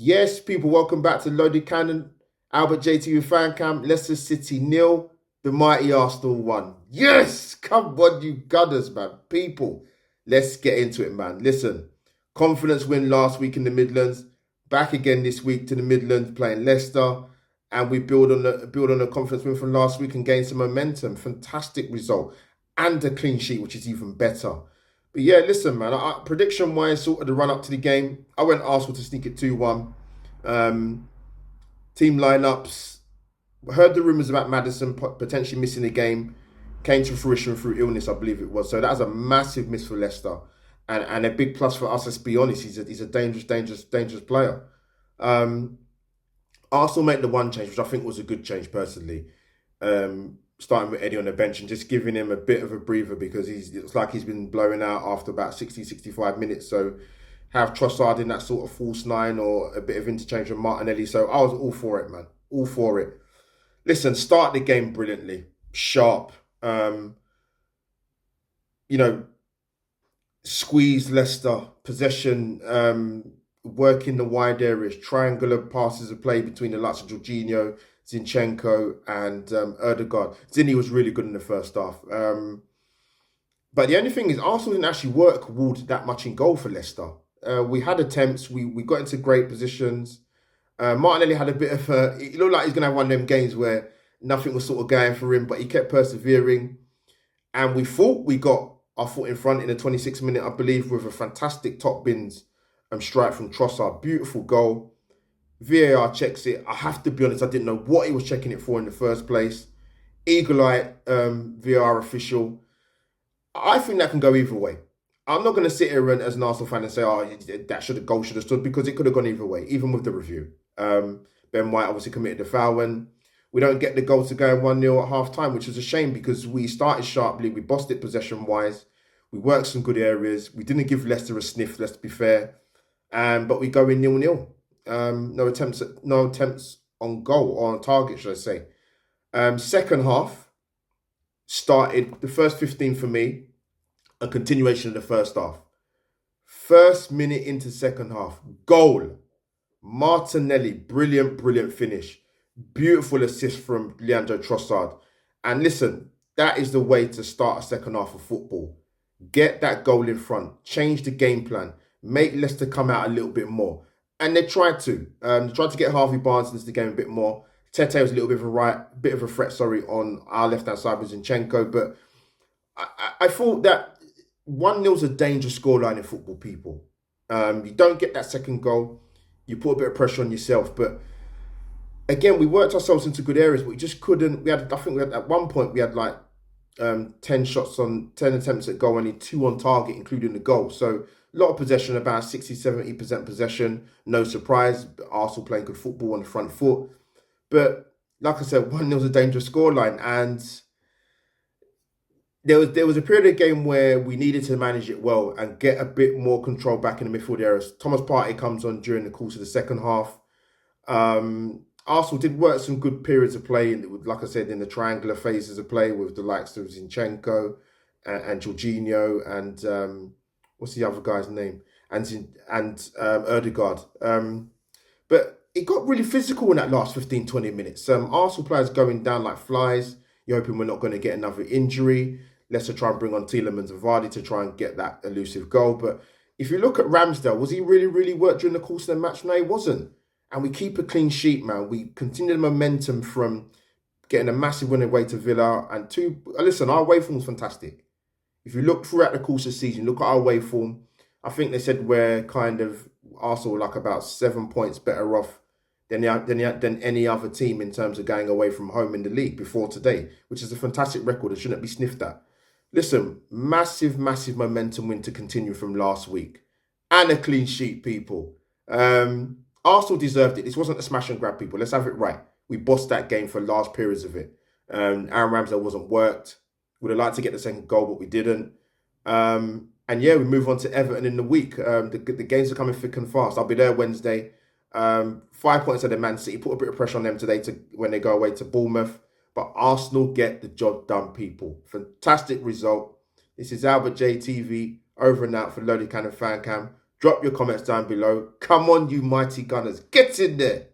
Yes, people, welcome back to Loaded Cannon. AlbertJTV fan cam. Leicester City nil. The mighty Arsenal won. Yes, come on, you gunners, man. People, let's get into it, man. Listen, confidence win last week in the Midlands. Back again this week to the Midlands, playing Leicester, and we build on a confidence win from last week and gain some momentum. Fantastic result, and a clean sheet, which is even better. But yeah, listen, man. Prediction wise, sort of the run up to the game, I went Arsenal to sneak it 2-1. Um, Team lineups. Heard the rumours about Maddison potentially missing the game. Came to fruition through illness, I believe it was. So that was a massive miss for Leicester, and a big plus for us. Let's be honest, he's a dangerous player. Um, Arsenal made the one change, which I think was a good change personally. Starting with Eddie on the bench and just giving him a bit of a breather because it's like he's been blowing out after about 65 minutes. So have Trossard in that sort of false nine or a bit of interchange with Martinelli. So I was all for it, man. All for it. Listen, start the game brilliantly. Sharp. You know, squeeze Leicester. Possession, work in the wide areas. Triangular passes of play between the likes of Jorginho, Zinchenko and Erdegaard. Zinni was really good in the first half. But the only thing is Arsenal didn't actually work towards that much in goal for Leicester. We had attempts. We got into great positions. Martinelli had a bit of a... It looked like he's going to have one of them games where nothing was sort of going for him, but he kept persevering. And we thought we got our foot in front in the 26th minute, I believe, with a fantastic top bins strike from Trossard. Beautiful goal. VAR checks it. I have to be honest, I didn't know what he was checking it for in the first place. Eagle-eye VAR official. I think that can go either way. I'm not going to sit here as an Arsenal fan and say, oh, that goal should have stood, because it could have gone either way, even with the review. Ben White obviously committed the foul when we don't get the goal to go 1-0 at half time, which is a shame because we started sharply. We bossed it possession-wise. We worked some good areas. We didn't give Leicester a sniff, let's be fair. But we go in 0-0. No attempts on goal, or on target, should I say. Second half started, the first 15 for me, a continuation of the first half. First minute into second half, goal. Martinelli, brilliant finish. Beautiful assist from Leandro Trossard. And listen, that is the way to start a second half of football. Get that goal in front. Change the game plan. Make Leicester come out a little bit more. And they tried to. They tried to get Harvey Barnes into the game a bit more. Tete was a little bit of a threat, on our left-hand side with Zinchenko. But I thought that 1-0 is a dangerous scoreline in football, people. You don't get that second goal. You put a bit of pressure on yourself. But again, we worked ourselves into good areas, but we just couldn't. At one point, we had like 10 attempts at goal, only 2 on target, including the goal. So a lot of possession, about 60-70% possession. No surprise, Arsenal playing good football on the front foot. But like I said, 1-0 is a dangerous scoreline. And there was a period of the game where we needed to manage it well and get a bit more control back in the midfield areas. Thomas Partey comes on during the course of the second half. Arsenal did work some good periods of play, like I said, in the triangular phases of play with the likes of Zinchenko and Jorginho and what's the other guy's name? And Erdegaard. But it got really physical in that last 15-20 minutes. Arsenal players going down like flies. You're hoping we're not going to get another injury. Leicester try and bring on Tielemans and Vardy to try and get that elusive goal. But if you look at Ramsdale, was he really worked during the course of the match? No, he wasn't. And we keep a clean sheet, man. We continue the momentum from getting a massive win away to Villa. And listen, our away form's fantastic. If you look throughout the course of the season, look at our away form. I think they said we're kind of Arsenal like about 7 points better off than any other team in terms of going away from home in the league before today, which is a fantastic record. It shouldn't be sniffed at. Listen, massive momentum win to continue from last week. And a clean sheet, people. Arsenal deserved it. This wasn't a smash and grab, people. Let's have it right. We bossed that game for large periods of it. Aaron Ramsdale wasn't worked. Would have liked to get the second goal, but we didn't. And yeah, we move on to Everton in the week. The games are coming thick and fast. I'll be there Wednesday. 5 points at the Man City. Put a bit of pressure on them today when they go away to Bournemouth. But Arsenal get the job done, people. Fantastic result. This is AlbertJTV, over and out for Loaded Cannon Fan Cam. Drop your comments down below. Come on, you mighty Gunners. Get in there.